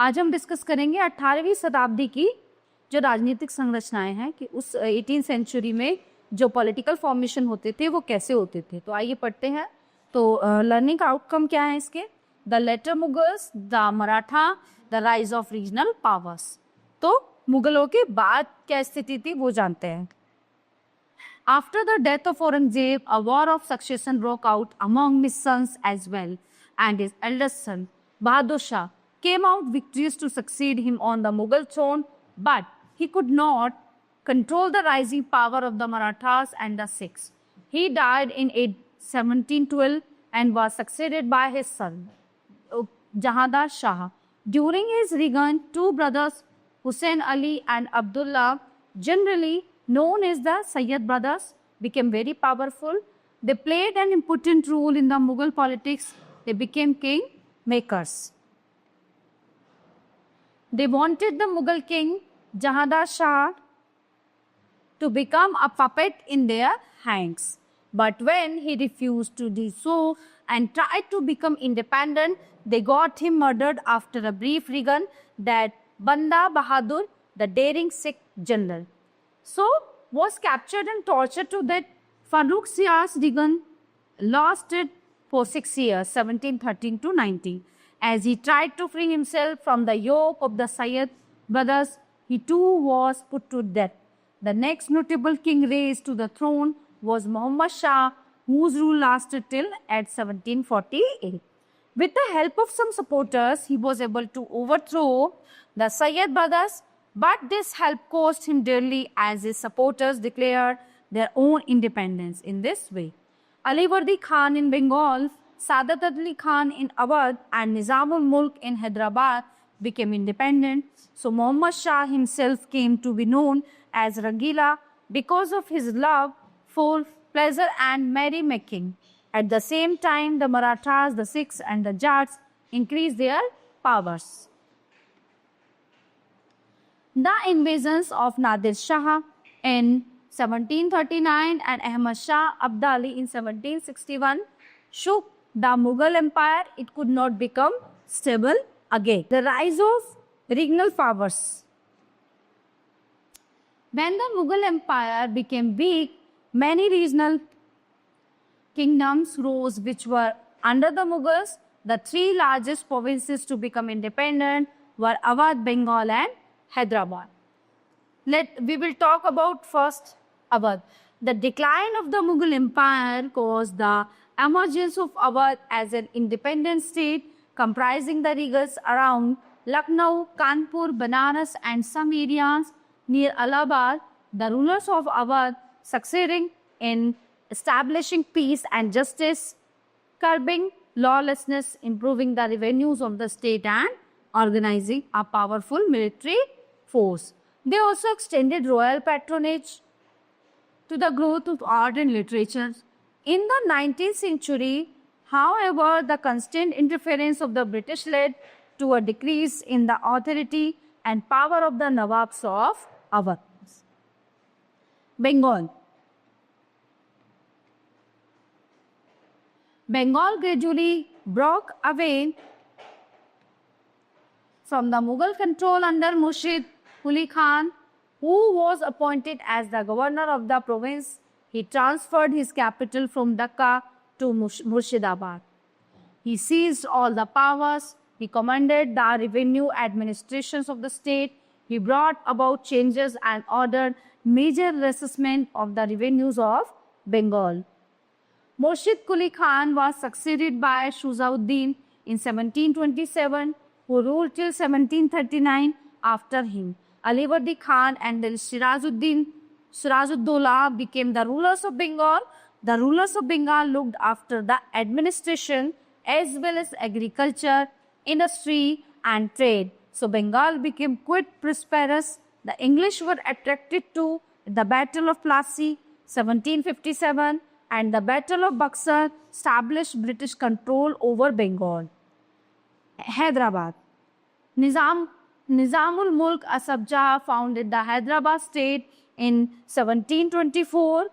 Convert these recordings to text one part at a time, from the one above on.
आज हम डिस्कस करेंगे 18वीं शताब्दी की जो राजनीतिक संरचनाएं हैं कि उस 18th सेंचुरी में जो पॉलिटिकल फॉर्मेशन होते थे वो कैसे होते थे। तो आइए पढ़ते हैं। तो लर्निंग आउटकम क्या है इसके? The later Mughals, the Maratha, the rise of regional powers. तो मुगलों के बाद क्या स्थिति थी वो जानते हैं। After the death of Aurangzeb, a war of succession broke out among his sons as well, and his eldest son, Bahadur Shah, came out victorious to succeed him on the Mughal throne, but he could not control the rising power of the Marathas and the Sikhs. He died in 1712 and was succeeded by his son, Jahadar Shah. During his reign, two brothers, Hussain Ali and Abdullah, generally known as the Sayyid brothers, became very powerful. They played an important role in the Mughal politics. They became king makers. They wanted the Mughal king, Jahadar Shah, to become a puppet in their hands. But when he refused to do so and tried to become independent, they got him murdered after a brief reign. That Banda Bahadur, the daring Sikh general, so was captured and tortured to death. Farrukh Shah's reign lasted for 6 years, 1713 to 90. As he tried to free himself from the yoke of the Sayyid brothers, he too was put to death. The next notable king raised to the throne was Muhammad Shah, whose rule lasted till at 1748. With the help of some supporters, he was able to overthrow the Sayyid brothers, but this help cost him dearly as his supporters declared their own independence in this way. Alivardi Khan in Bengal, Sadat Ali Khan in Awadh, and Nizamul Mulk in Hyderabad became independent. So Muhammad Shah himself came to be known as Rangila because of his love for pleasure and merrymaking. At the same time, the Marathas, the Sikhs, and the Jats increased their powers. The invasions of Nadir Shah in 1739 and Ahmad Shah Abdali in 1761 shook the Mughal Empire. It could not become stable again. The rise of regional powers. When the Mughal Empire became weak, many regional kingdoms rose which were under the Mughals. The three largest provinces to become independent were Awadh, Bengal, and Hyderabad. We will talk about first Awadh. The decline of the Mughal Empire caused the emergence of Awadh as an independent state comprising the regions around Lucknow, Kanpur, Banaras, and some areas near Allahabad. The rulers of Awadh succeeding in establishing peace and justice, curbing lawlessness, improving the revenues of the state, and organizing a powerful military force. They also extended royal patronage to the growth of art and literature. In the 19th century, however, the constant interference of the British led to a decrease in the authority and power of the Nawabs of Awadh. Bengal. Bengal gradually broke away from the Mughal control under Murshid Quli Khan, who was appointed as the governor of the province. He transferred his capital from Dhaka to Murshidabad. He seized all the powers. He commanded the revenue administrations of the state. He brought about changes and ordered major reassessment of the revenues of Bengal. Murshid Quli Khan was succeeded by Shujauddin in 1727, who ruled till 1739 after him. Alivardi Khan and then Sirajuddaulah became the rulers of Bengal. The rulers of Bengal looked after the administration as well as agriculture, industry, and trade. So Bengal became quite prosperous. The English were attracted to the Battle of Plassey, 1757, and the Battle of Buxar established British control over Bengal. Hyderabad. Nizamul Mulk Asaf Jah founded the Hyderabad state in 1724.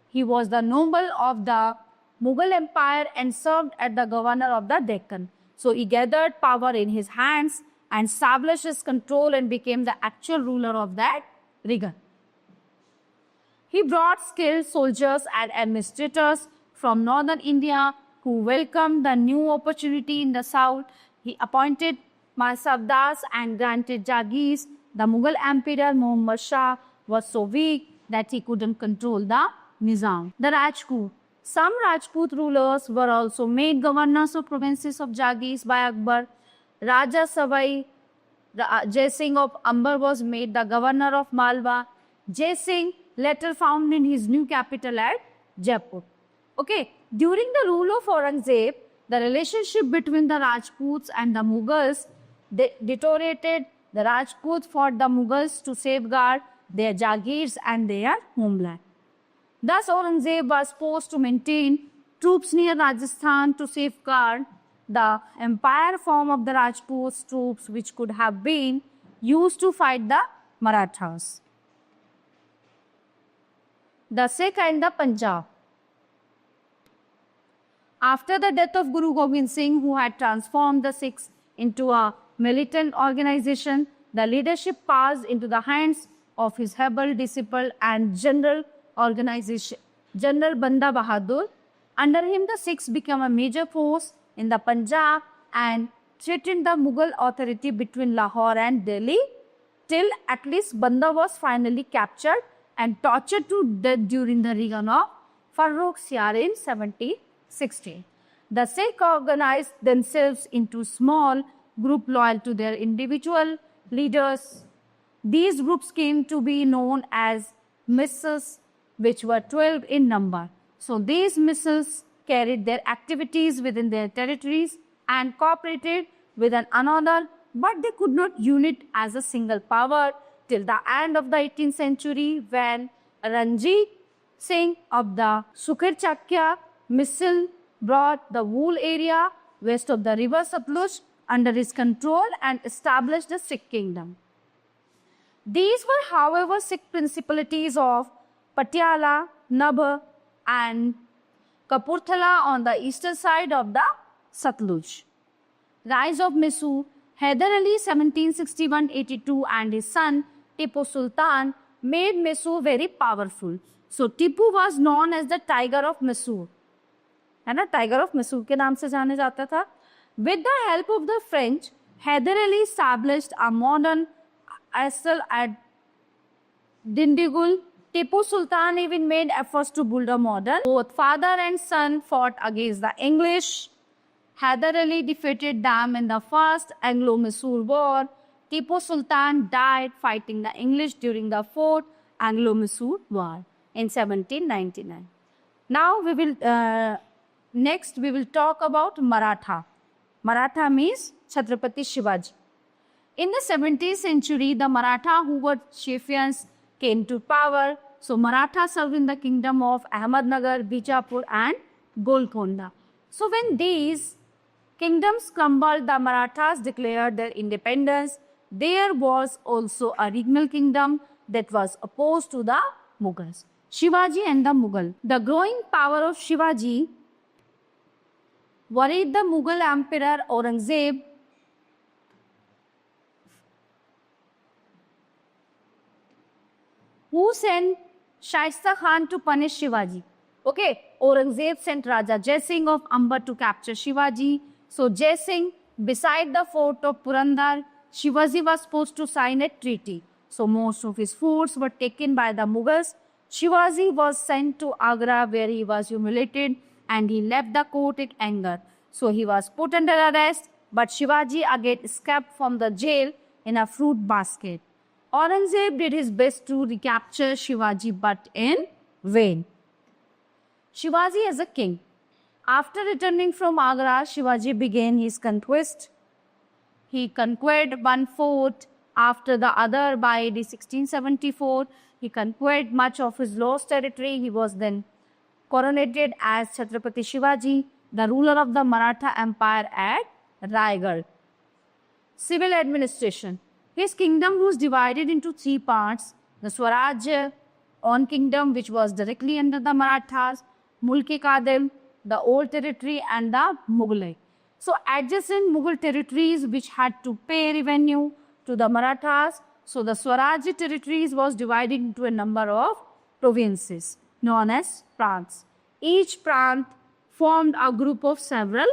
He was the noble of the Mughal Empire and served as the governor of the Deccan. So he gathered power in his hands and established his control and became the actual ruler of that region. He brought skilled soldiers and administrators from northern India who welcomed the new opportunity in the south. He appointed Mansabdars and granted Jagirs. The Mughal Emperor Muhammad Shah was so weak that he couldn't control the Nizam. The Rajput. Some Rajput rulers were also made governors of provinces of Jagirs by Akbar. Raja Savai Jai Singh of Amber was made the governor of Malwa. Jai Singh later found in his new capital at Jaipur. Okay, during the rule of Aurangzeb, the relationship between the Rajputs and the Mughals deteriorated. The Rajputs fought the Mughals to safeguard their Jagirs and their homeland. Thus, Aurangzeb was forced to maintain troops near Rajasthan to safeguard the empire form of the Rajputs troops, which could have been used to fight the Marathas. The Sikh and the Punjab. After the death of Guru Gobind Singh, who had transformed the Sikhs into a militant organization, the leadership passed into the hands of his humble disciple and general organization, General Banda Bahadur. Under him, the Sikhs became a major force in the Punjab and threatened the Mughal authority between Lahore and Delhi, till at least Banda was finally captured and tortured to death during the reign of Farrukh Siyar in 1716. The Sikhs organized themselves into small groups loyal to their individual leaders. These groups came to be known as misls, which were 12 in number. So these misls carried their activities within their territories and cooperated with one another, but they could not unite as a single power till the end of the 18th century, when Ranjit Singh of the Sukhir Chakya misl brought the whole area west of the river Satluj under his control and established the Sikh kingdom. These were, however, Sikh principalities of Patiala, Nabha and Kapurthala on the eastern side of the Satluj. Rise of Mysore. Hyder Ali 1761-82 and his son Tipu Sultan made Mysore very powerful. So Tipu was known as the Tiger of Mysore. है ना, Tiger of Mysore के नाम से जाने जाता था. With the help of the French, Hyder Ali established a modern castle at Dindigul. Tipu Sultan even made efforts to build a modern. Both father and son fought against the English. Hyder Ali defeated them in the First Anglo-Mysore War. Tipu Sultan died fighting the English during the Fourth Anglo-Mysore War in 1799. Now next we will talk about Maratha. Maratha means Chhatrapati Shivaji. In the 17th century, the Maratha, who were chieftains, came to power. So Maratha served in the kingdom of Ahmednagar, Bijapur and Golconda. So when these kingdoms crumbled, the Marathas declared their independence. There was also a regional kingdom that was opposed to the Mughals. Shivaji and the Mughal. The growing power of Shivaji worried the Mughal Emperor Aurangzeb, who sent Shaista Khan to punish Shivaji. Okay, Aurangzeb sent Raja Jai Singh of Amber to capture Shivaji. So Jai Singh, beside the fort of Purandar, Shivaji was supposed to sign a treaty. So most of his forts were taken by the Mughals. Shivaji was sent to Agra, where he was humiliated and he left the court in anger. So he was put under arrest, but Shivaji again escaped from the jail in a fruit basket. Aurangzeb did his best to recapture Shivaji, but in vain. Shivaji as a king. After returning from Agra, Shivaji began his conquest. He conquered one fort after the other. By 1674, he conquered much of his lost territory. He was then coronated as Chhatrapati Shivaji, the ruler of the Maratha Empire at Raigad. Civil administration. His kingdom was divided into three parts: the Swarajya, own kingdom, which was directly under the Marathas; Mulk-e-Qadim, the old territory, and the Mughlai. So adjacent Mughal territories which had to pay revenue to the Marathas. So the Swarajya territories was divided into a number of provinces known as prants. Each prant formed a group of several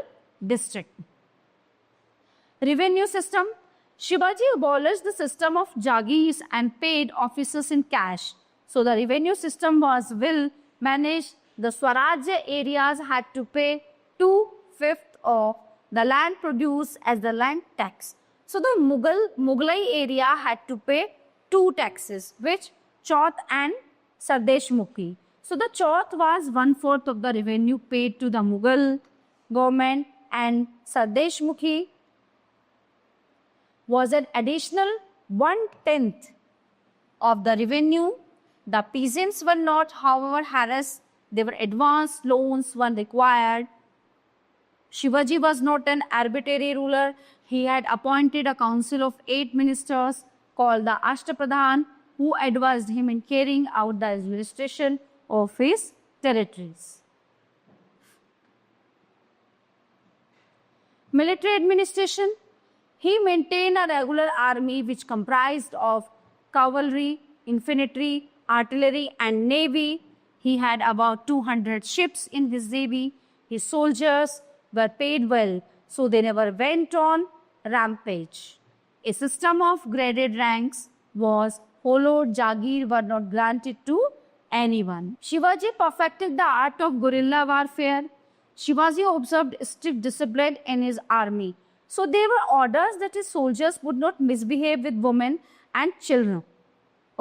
districts. Revenue system. Shivaji abolished the system of jagirs and paid officers in cash. So the revenue system was well managed. The Swarajya areas had to pay 2/5 of the land produce as the land tax. So the Mughlai area had to pay two taxes, which Chauth and Sardeshmukhi. So the Chauth was 1/4 of the revenue paid to the Mughal government, and Sardeshmukhi was an additional 1/10 of the revenue. The peasants were not, however, harassed. They were advanced loans when required. Shivaji was not an arbitrary ruler. He had appointed a council of 8 ministers called the Ashtapradhan, who advised him in carrying out the administration of his territories. Military administration. He maintained a regular army which comprised of cavalry, infantry, artillery and navy. He had about 200 ships in his navy. His soldiers were paid well, so they never went on rampage. A system of graded ranks was followed. Jagir were not granted to anyone. Shivaji perfected the art of guerrilla warfare. Shivaji observed strict discipline in his army. So there were orders that his soldiers would not misbehave with women and children.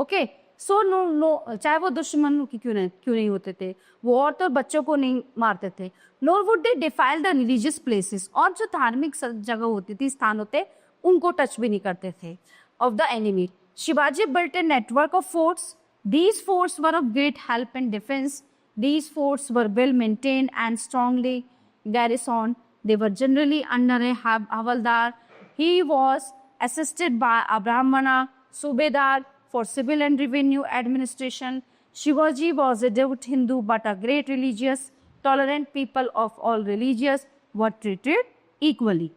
Okay, so no, चाहे वो दुश्मन की क्यों नहीं होते थे, वो औरत और बच्चों को नहीं मारते थे. Nor would they defile the religious places. और जो धार्मिक जगह होती थी, स्थान होते, उनको टच भी नहीं करते थे of the enemy. Shivaji built a network of forts. These forts were of great help in defense. These forts were well maintained and strongly garrisoned. They were generally under a havaldar. He was assisted by a Brahmana, Subedar, for civil and revenue administration. Shivaji was a devout Hindu but a great religious. Tolerant people of all religions were treated equally.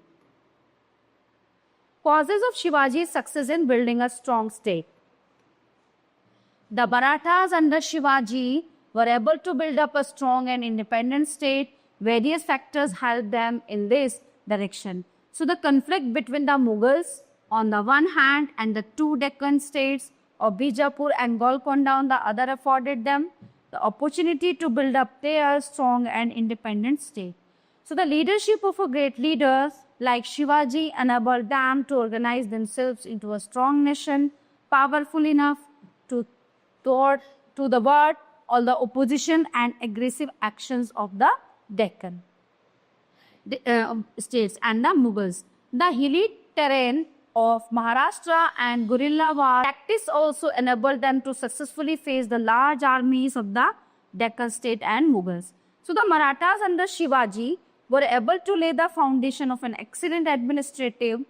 Causes of Shivaji's success in building a strong state. The Marathas under Shivaji were able to build up a strong and independent state. Various factors helped them in this direction. So the conflict between the Mughals on the one hand and the two Deccan states of Bijapur and Golconda on the other afforded them the opportunity to build up their strong and independent state. So the leadership of a great leader like Shivaji enabled them to organize themselves into a strong nation, powerful enough to thwart to the word all the opposition and aggressive actions of the Deccan states and the Mughals. The hilly terrain of Maharashtra and guerrilla war tactics also enabled them to successfully face the large armies of the Deccan state and Mughals. So the Marathas under Shivaji were able to lay the foundation of an excellent administrative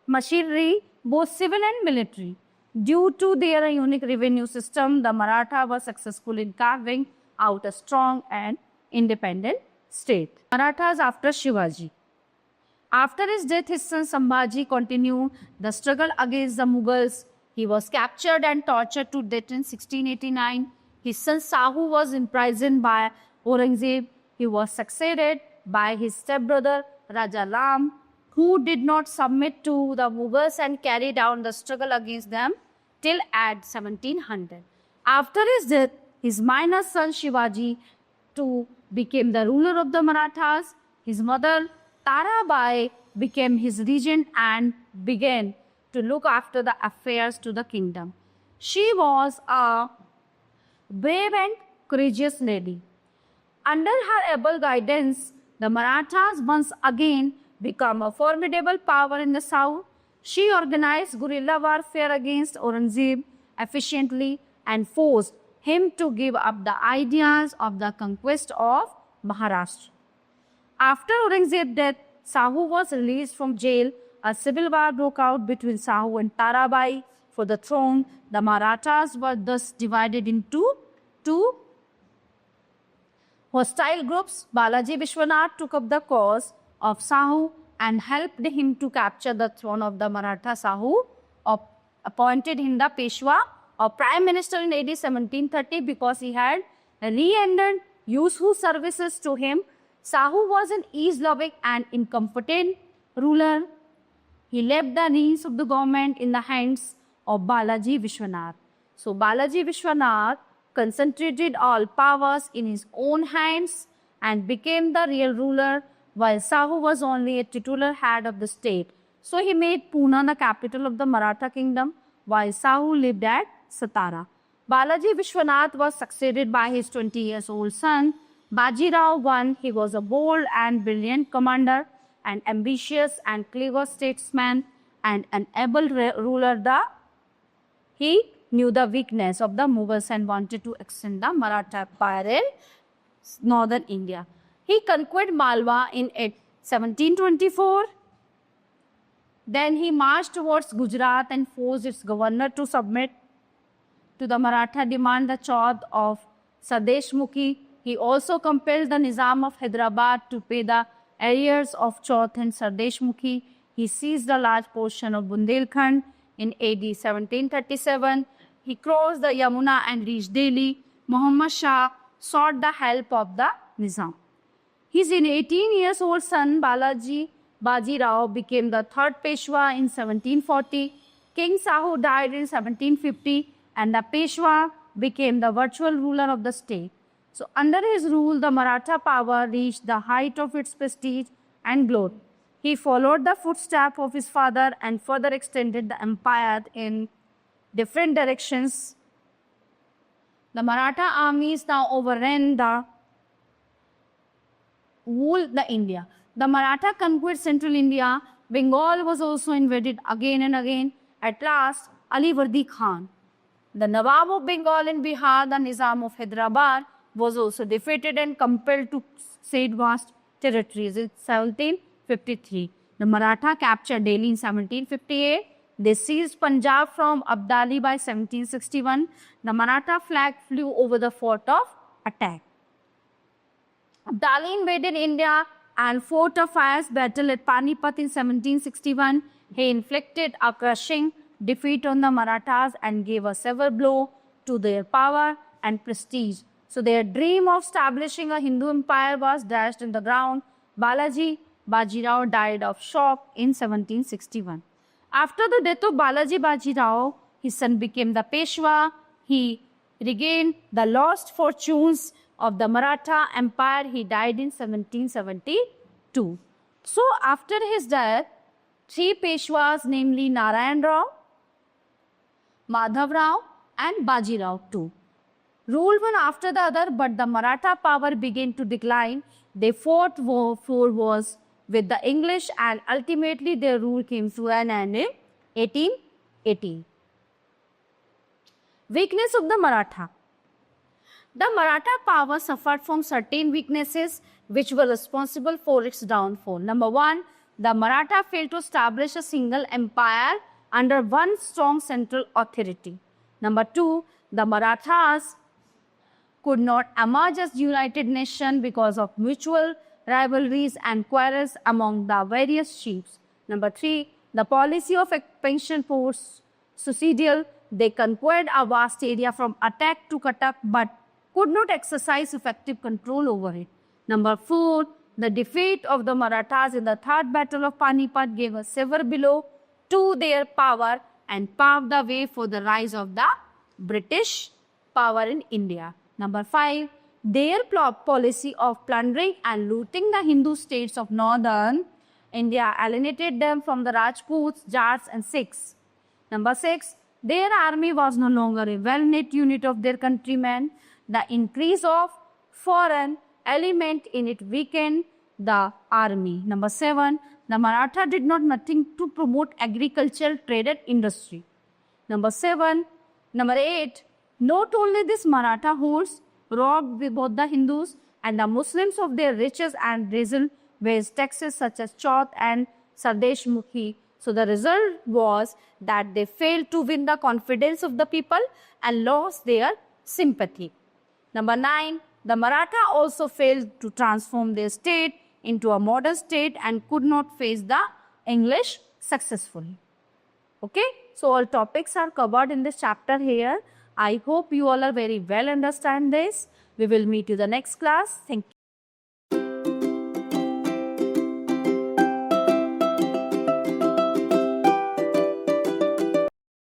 machinery, both civil and military. Due to their unique revenue system, the Maratha was successful in carving out a strong and independent state. Marathas after Shivaji. After his death, his son Sambhaji continued the struggle against the Mughals. He was captured and tortured to death in 1689. His son Sahu was imprisoned by Aurangzeb. He was succeeded by his stepbrother Raja Ram, who did not submit to the Mughals and carried on the struggle against them till at 1700. After his death, his minor son Shivaji too became the ruler of the Marathas. His mother Tarabai became his regent and began to look after the affairs to the kingdom. She was a brave and courageous lady. Under her able guidance, the Marathas once again became a formidable power in the south. She organized guerrilla warfare against Aurangzeb efficiently and forced him to give up the ideas of the conquest of Maharashtra. After Aurangzeb's death, Sahu was released from jail. A civil war broke out between Sahu and Tarabai for the throne. The Marathas were thus divided into two hostile groups. Balaji Vishwanath took up the cause of Sahu and helped him to capture the throne of the Maratha Sahu, appointed him the Peshwa or Prime Minister in AD 1730 because he had re-rendered useful services to him. Sahu was an ease-loving and incompetent ruler. He left the reins of the government in the hands of Balaji Vishwanath. So Balaji Vishwanath concentrated all powers in his own hands and became the real ruler, while Sahu was only a titular head of the state. So he made Pune the capital of the Maratha kingdom, while Sahu lived at Satara. Balaji Vishwanath was succeeded by his 20 years old son, Bajirao I. He was a bold and brilliant commander, an ambitious and clever statesman, and an able ruler. He knew the weakness of the Mughals and wanted to extend the Maratha Empire in northern India. He conquered Malwa in 1724. Then he marched towards Gujarat and forced its governor to submit to the Maratha demand the Chaudh of Sadeshmukhi. He also compelled the Nizam of Hyderabad to pay the arrears of Chaudh and Sadeshmukhi. He seized a large portion of Bundelkhand in AD 1737. He crossed the Yamuna and reached Delhi. Muhammad Shah sought the help of the Nizam. His 18 years old son Balaji Bajirao became the third Peshwa in 1740. King Sahu died in 1750 and the Peshwa became the virtual ruler of the state. So under his rule, the Maratha power reached the height of its prestige and glory. He followed the footsteps of his father and further extended the empire in different directions. The Maratha armies now overran the whole India. The Maratha conquered central India. Bengal was also invaded again and again. At last, Ali Vardi Khan, the Nawab of Bengal and Bihar, the Nizam of Hyderabad, was also defeated and compelled to cede vast territories in 1753. The Maratha captured Delhi in 1758. They seized Punjab from Abdali by 1761. The Maratha flag flew over the fort of attack. Abdali invaded India and fought a fierce battle at Panipat in 1761. He inflicted a crushing defeat on the Marathas and gave a severe blow to their power and prestige. So their dream of establishing a Hindu empire was dashed in the ground. Balaji Bajirao died of shock in 1761. After the death of Balaji Bajirao, his son became the Peshwa. He regained the lost fortunes of the Maratha Empire. He died in 1772. So after his death, three Peshwas, namely Narayan Rao, Madhav Rao and Bajirao too, ruled one after the other, but the Maratha power began to decline. They fought four wars with the English and ultimately their rule came to an end in 1818. Weakness of the Maratha. The Maratha power suffered from certain weaknesses which were responsible for its downfall. Number one, the Maratha failed to establish a single empire under one strong central authority. Number two, the Marathas could not emerge as united nation because of mutual rivalries and quarrels among the various chiefs. Number three, the policy of expansion was suicidal. They conquered a vast area from Attack to Cuttack but could not exercise effective control over it. Number four, the defeat of the Marathas in the Third Battle of Panipat gave a severe blow to their power and paved the way for the rise of the British power in India. Number five, their policy of plundering and looting the Hindu states of northern India alienated them from the Rajputs, Jats and Sikhs. Number six, their army was no longer a well-knit unit of their countrymen. The increase of foreign element in it weakened the army. Number seven, the Maratha did nothing to promote agriculture, trade and industry. Number eight, not only this Maratha hordes robbed both the Hindus and the Muslims of their riches and raised taxes such as Chaudh and Sadeshmukhi. So the result was that they failed to win the confidence of the people and lost their sympathy. Number nine, the Maratha also failed to transform their state into a modern state and could not face the English successfully. Okay, so all topics are covered in this chapter here. I hope you all are very well understand this. We will meet you the next class. Thank you.